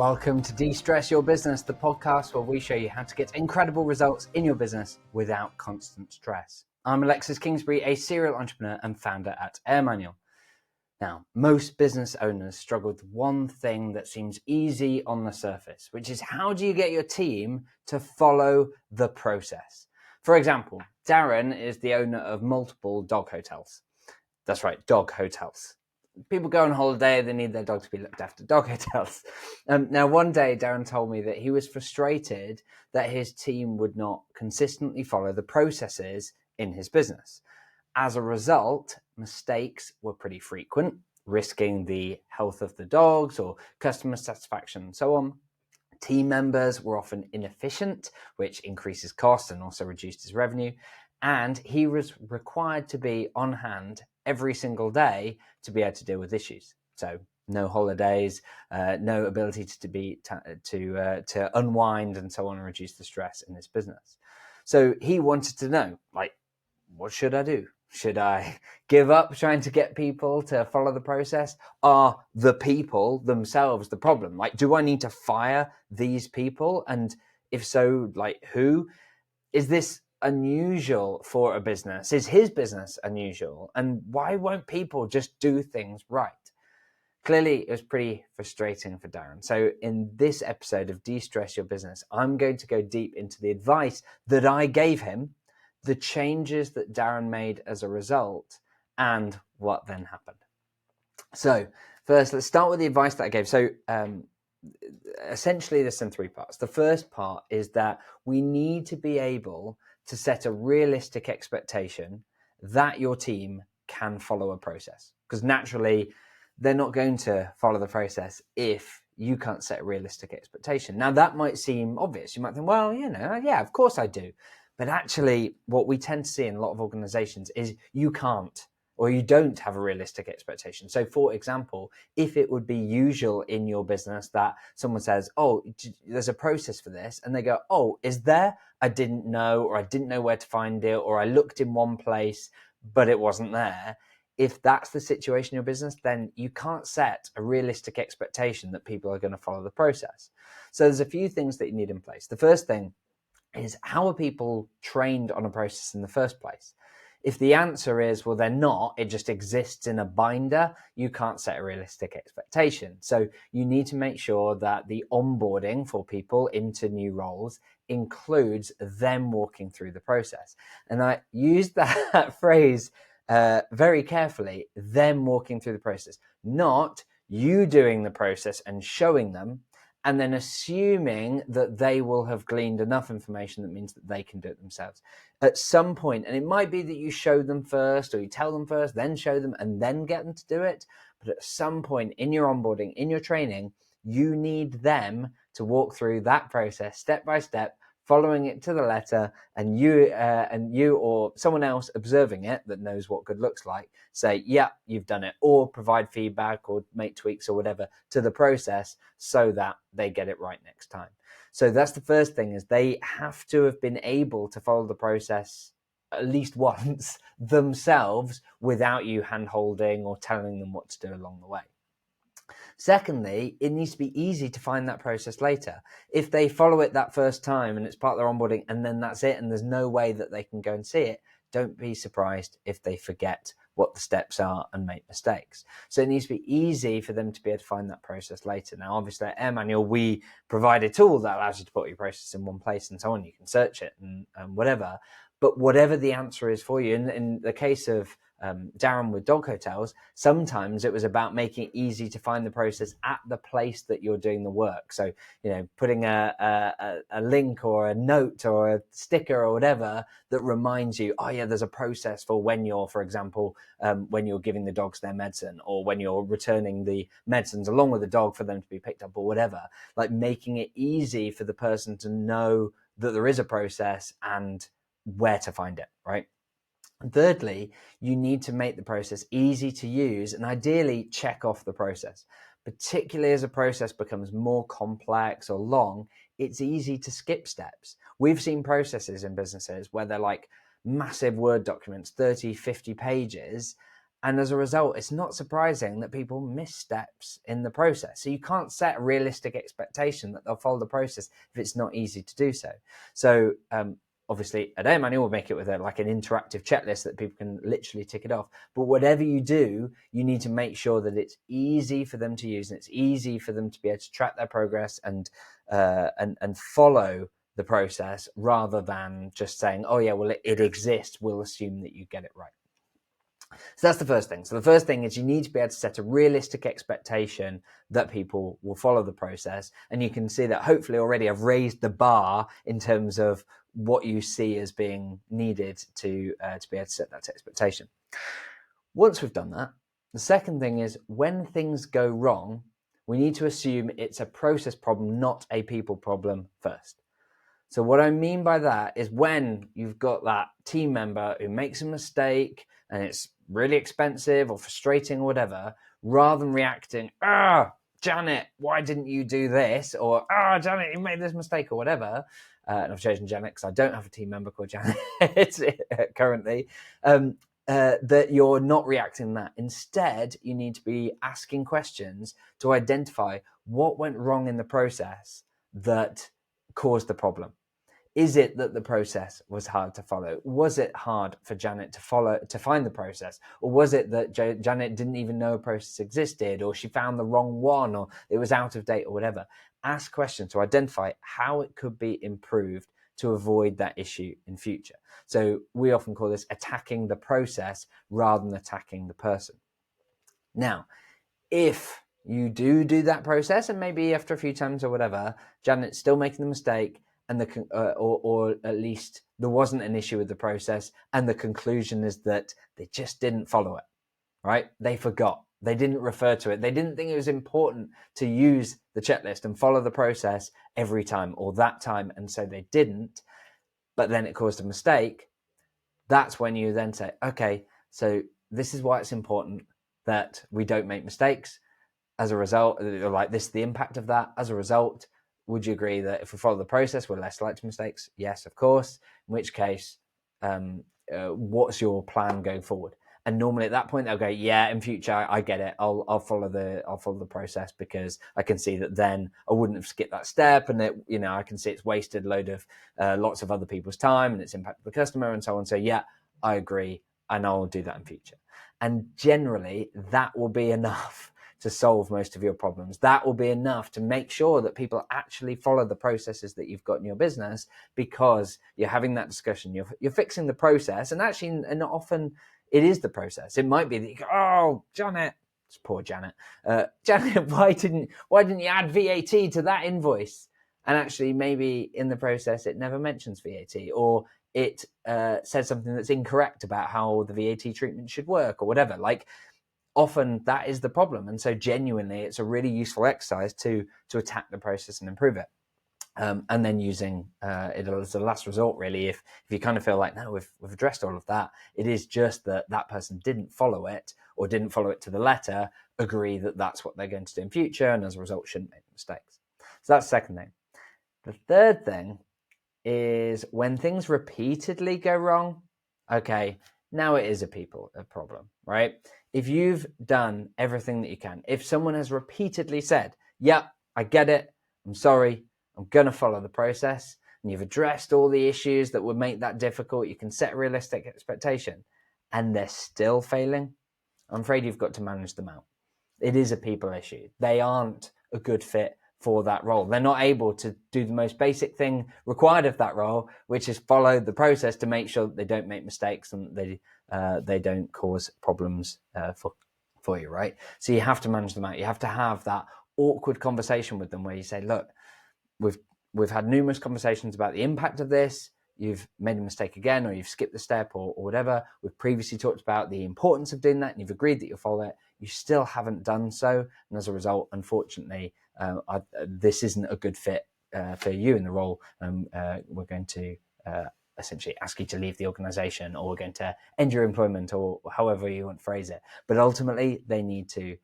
Welcome to De-Stress Your Business, the podcast where we show you how to get incredible results in your business without constant stress. I'm Alexis Kingsbury, a serial entrepreneur and founder at AirManual. Now, most business owners struggle with one thing that seems easy on the surface, which is how do you get your team to follow the process? For example, Darren is the owner of multiple dog hotels. That's right, dog hotels. People go on holiday, they need their dog to be looked after. Dog hotels. Now, one day, Darren told me that he was frustrated that his team would not consistently follow the processes in his business. As a result, mistakes were pretty frequent, risking the health of the dogs or customer satisfaction and so on. Team members were often inefficient, which increases costs and also reduces revenue. And he was required to be on hand every single day to be able to deal with issues. So no holidays, no ability to unwind and so on and reduce the stress in his business. So he wanted to know, what should I do? Should I give up trying to get people to follow the process? Are the people themselves the problem? Do I need to fire these people? And if so, who? Is this unusual for a business? Is his business unusual? And why won't people just do things right? Clearly, it was pretty frustrating for Darren. So in this episode of De-Stress Your Business, I'm going to go deep into the advice that I gave him, the changes that Darren made as a result, and what then happened. So first, let's start with the advice that I gave. So essentially, there's in three parts. The first part is that we need to be able to set a realistic expectation that your team can follow a process. Because naturally, they're not going to follow the process if you can't set a realistic expectation. Now, that might seem obvious. You might think, well, yeah, of course I do. But actually, what we tend to see in a lot of organizations is you can't or you don't have a realistic expectation. So for example, if it would be usual in your business that someone says, oh, there's a process for this, and they go, oh, is there? I didn't know, or I didn't know where to find it, or I looked in one place, but it wasn't there. If that's the situation in your business, then you can't set a realistic expectation that people are going to follow the process. So there's a few things that you need in place. The first thing is, how are people trained on a process in the first place? If the answer is, well, they're not, it just exists in a binder, you can't set a realistic expectation. So you need to make sure that the onboarding for people into new roles includes them walking through the process. And I used that phrase very carefully, them walking through the process, not you doing the process and showing them, and then assuming that they will have gleaned enough information that means that they can do it themselves. At some point, and it might be that you show them first, or you tell them first, then show them, and then get them to do it. But at some point in your onboarding, in your training, you need them to walk through that process step by step, following it to the letter, and you or someone else observing it that knows what good looks like say, yeah, you've done it, or provide feedback or make tweaks or whatever to the process so that they get it right next time. So that's the first thing, is they have to have been able to follow the process at least once themselves without you hand-holding or telling them what to do along the way. Secondly, it needs to be easy to find that process later. If they follow it that first time and it's part of their onboarding and then that's it and there's no way that they can go and see it, don't be surprised if they forget what the steps are and make mistakes. So it needs to be easy for them to be able to find that process later. Now, obviously at AirManual, we provide a tool that allows you to put your process in one place and so on. You can search it and whatever. But whatever the answer is for you, in the case of Darren with dog hotels, sometimes it was about making it easy to find the process at the place that you're doing the work. So, putting a link or a note or a sticker or whatever that reminds you, oh yeah, there's a process for when you're, for example, when you're giving the dogs their medicine, or when you're returning the medicines along with the dog for them to be picked up or whatever, like making it easy for the person to know that there is a process and where to find it, right? And thirdly, you need to make the process easy to use and ideally check off the process. Particularly as a process becomes more complex or long, it's easy to skip steps. We've seen processes in businesses where they're like massive Word documents, 30, 50 pages, And as a result, it's not surprising that people miss steps in the process. So you can't set a realistic expectation that they'll follow the process if it's not easy to do so. So obviously at AirManual, we'll make it with like an interactive checklist that people can literally tick it off. But whatever you do, you need to make sure that it's easy for them to use and it's easy for them to be able to track their progress and follow the process, rather than just saying, oh yeah, well, it exists, we'll assume that you get it right. So that's the first thing. So the first thing is you need to be able to set a realistic expectation that people will follow the process. And you can see that hopefully already I've raised the bar in terms of what you see as being needed to be able to set that expectation. Once we've done that, the second thing is when things go wrong, we need to assume it's a process problem, not a people problem first. So what I mean by that is when you've got that team member who makes a mistake and it's really expensive or frustrating or whatever, rather than reacting, Janet, why didn't you do this? Or, Janet, you made this mistake or whatever. And I've chosen Janet because I don't have a team member called Janet currently. That you're not reacting to that. Instead, you need to be asking questions to identify what went wrong in the process that caused the problem. Is it that the process was hard to follow? Was it hard for Janet to find the process? Or was it that Janet didn't even know a process existed, or she found the wrong one, or it was out of date or whatever? Ask questions to identify how it could be improved to avoid that issue in future. So we often call this attacking the process rather than attacking the person. Now, if you do that process and maybe after a few times or whatever, Janet's still making the mistake, and or at least there wasn't an issue with the process, and the conclusion is that they just didn't follow it, right? They forgot. They didn't refer to it. They didn't think it was important to use the checklist and follow the process every time or that time, and so they didn't, but then it caused a mistake. That's when you then say, okay, so this is why it's important that we don't make mistakes. As a result, like this is the impact of that. As a result, would you agree that if we follow the process, we're less likely to mistakes? Yes, of course. In which case, what's your plan going forward? And normally at that point they'll go, yeah, in future I get it. I'll follow the process, because I can see that then I wouldn't have skipped that step, and that I can see it's wasted a load of lots of other people's time and it's impacted the customer and so on. So yeah, I agree, and I'll do that in future. And generally that will be enough to solve most of your problems. That will be enough to make sure that people actually follow the processes that you've got in your business, because you're having that discussion, you're fixing the process, and actually, and often it is the process. It might be that you go, oh, Janet, it's poor Janet. Janet, why didn't you add VAT to that invoice? And actually, maybe in the process, it never mentions VAT, or it says something that's incorrect about how the VAT treatment should work or whatever. Like, often that is the problem. And so genuinely, it's a really useful exercise to attack the process and improve it. And then using it as a last resort, really, if you kind of feel like, no, we've addressed all of that, it is just that person didn't follow it, or didn't follow it to the letter, agree that that's what they're going to do in future, and as a result shouldn't make mistakes. So that's the second thing. The third thing is when things repeatedly go wrong, okay, now it is a problem, right? If you've done everything that you can, if someone has repeatedly said, yep, I get it, I'm sorry, I'm going to follow the process, and you've addressed all the issues that would make that difficult, you can set a realistic expectation, and they're still failing, I'm afraid you've got to manage them out. It is a people issue. They aren't a good fit for that role. They're not able to do the most basic thing required of that role, which is follow the process to make sure that they don't make mistakes and they don't cause problems for you, right? So you have to manage them out. You have to have that awkward conversation with them where you say, look, we've had numerous conversations about the impact of this. You've made a mistake again, or you've skipped the step, or whatever. We've previously talked about the importance of doing that, and you've agreed that you'll follow it. You still haven't done so, and as a result, unfortunately, this isn't a good fit for you in the role. We're going to essentially ask you to leave the organization, or we're going to end your employment, or however you want to phrase it. But ultimately, they need to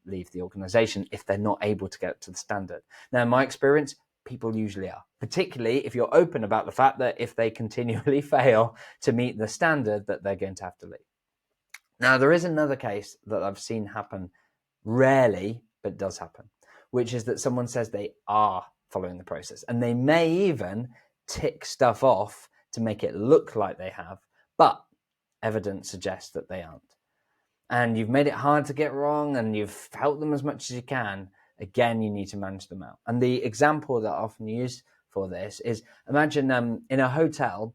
leave the organization if they're not able to get up to the standard. Now, in my experience, people usually are, particularly if you're open about the fact that if they continually fail to meet the standard, that they're going to have to leave. Now, there is another case that I've seen happen rarely, but does happen, which is that someone says they are following the process, and they may even tick stuff off to make it look like they have, but evidence suggests that they aren't. And you've made it hard to get wrong, and you've helped them as much as you can. Again, you need to manage them out. And the example that I often use for this is, imagine in a hotel,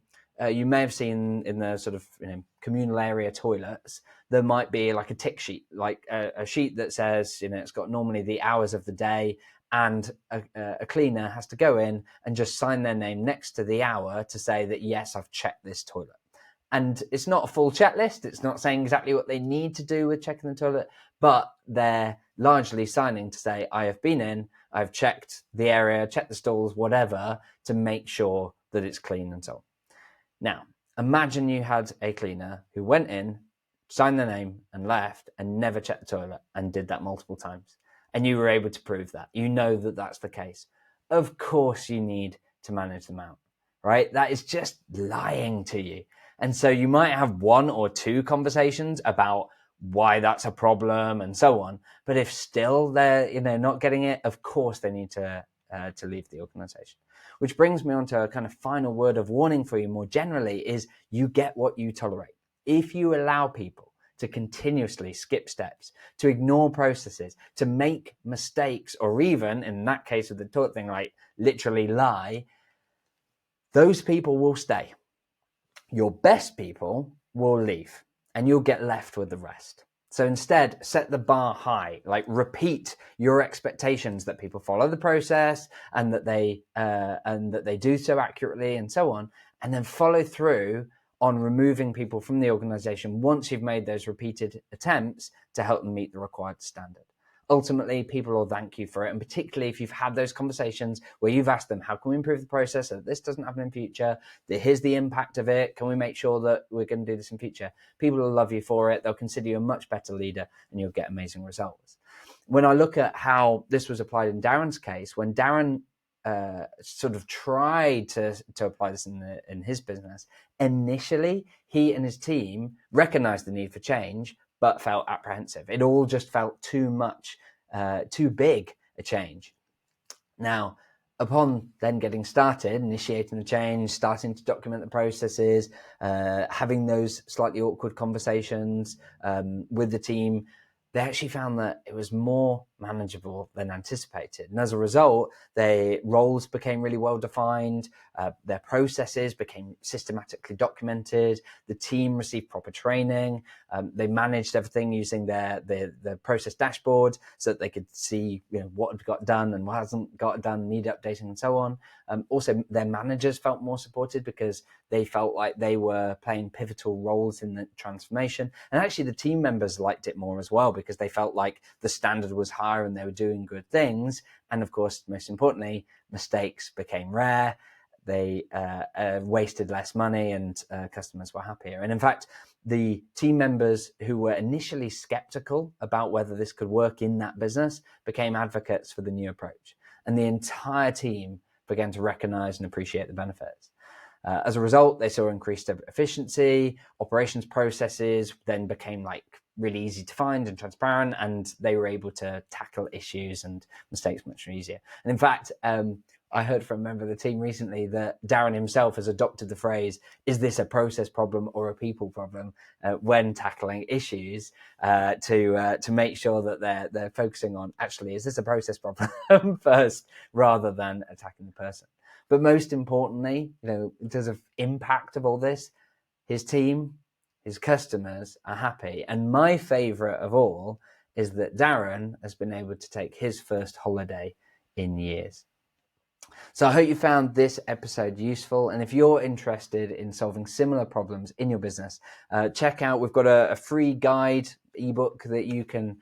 you may have seen in the sort of communal area toilets, there might be like a tick sheet, like a sheet that says, it's got normally the hours of the day, and a cleaner has to go in and just sign their name next to the hour to say that, yes, I've checked this toilet. And it's not a full checklist. It's not saying exactly what they need to do with checking the toilet, but they're largely signing to say, I have been in, I've checked the area, checked the stalls, whatever, to make sure that it's clean and so on. Now, imagine you had a cleaner who went in, signed their name and left and never checked the toilet and did that multiple times. And you were able to prove that. You know that that's the case. Of course you need to manage them out, right? That is just lying to you. And so you might have one or two conversations about why that's a problem and so on. But if still they're not getting it, of course they need to leave the organization. Which brings me on to a kind of final word of warning for you more generally is you get what you tolerate. If you allow people to continuously skip steps, to ignore processes, to make mistakes, or even in that case of the toilet thing, like literally lie, those people will stay. Your best people will leave and you'll get left with the rest. So instead, set the bar high, like repeat your expectations that people follow the process and that they do so accurately and so on, and then follow through on removing people from the organization once you've made those repeated attempts to help them meet the required standard. Ultimately, people will thank you for it. And particularly if you've had those conversations where you've asked them, how can we improve the process so that this doesn't happen in future? Here's the impact of it. Can we make sure that we're going to do this in future? People will love you for it. They'll consider you a much better leader and you'll get amazing results. When I look at how this was applied in Darren's case, when Darren sort of tried to apply this in his business, initially he and his team recognized the need for change, but felt apprehensive. It all just felt too much, too big a change. Now, upon then getting started, initiating the change, starting to document the processes, having those slightly awkward conversations with the team, they actually found that it was more manageable than anticipated. And as a result, their roles became really well defined, their processes became systematically documented, the team received proper training, they managed everything using their process dashboard so that they could see what had got done and what hasn't got done, need updating and so on. Also, their managers felt more supported because they felt like they were playing pivotal roles in the transformation. And actually the team members liked it more as well because they felt like the standard was higher and they were doing good things. And of course, most importantly, mistakes became rare. They wasted less money and customers were happier. And in fact, the team members who were initially skeptical about whether this could work in that business became advocates for the new approach. And the entire team began to recognize and appreciate the benefits. As a result, they saw increased efficiency, operations processes then became like really easy to find and transparent, and they were able to tackle issues and mistakes much easier. And in fact, I heard from a member of the team recently that Darren himself has adopted the phrase, is this a process problem or a people problem, when tackling issues, to make sure that they're focusing on, actually, is this a process problem first rather than attacking the person. But most importantly, in terms of impact of all this, his team, his customers are happy. And my favorite of all is that Darren has been able to take his first holiday in years. So I hope you found this episode useful. And if you're interested in solving similar problems in your business, check out, we've got a free guide ebook that you can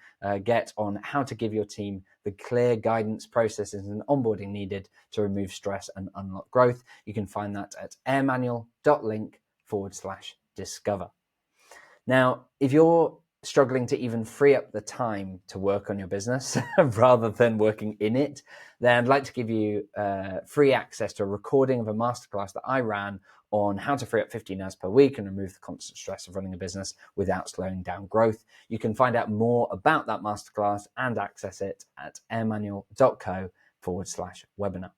get on how to give your team the clear guidance, processes and onboarding needed to remove stress and unlock growth. You can find that at airmanual.link/discover. Now, if you're struggling to even free up the time to work on your business rather than working in it, then I'd like to give you free access to a recording of a masterclass that I ran on how to free up 15 hours per week and remove the constant stress of running a business without slowing down growth. You can find out more about that masterclass and access it at airmanual.co/webinar.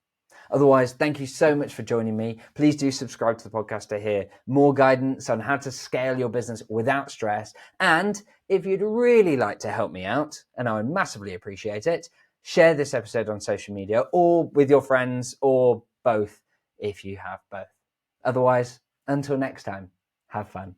Otherwise, thank you so much for joining me. Please do subscribe to the podcast to hear more guidance on how to scale your business without stress. And if you'd really like to help me out, and I would massively appreciate it, share this episode on social media or with your friends or both if you have both. Otherwise, until next time, have fun.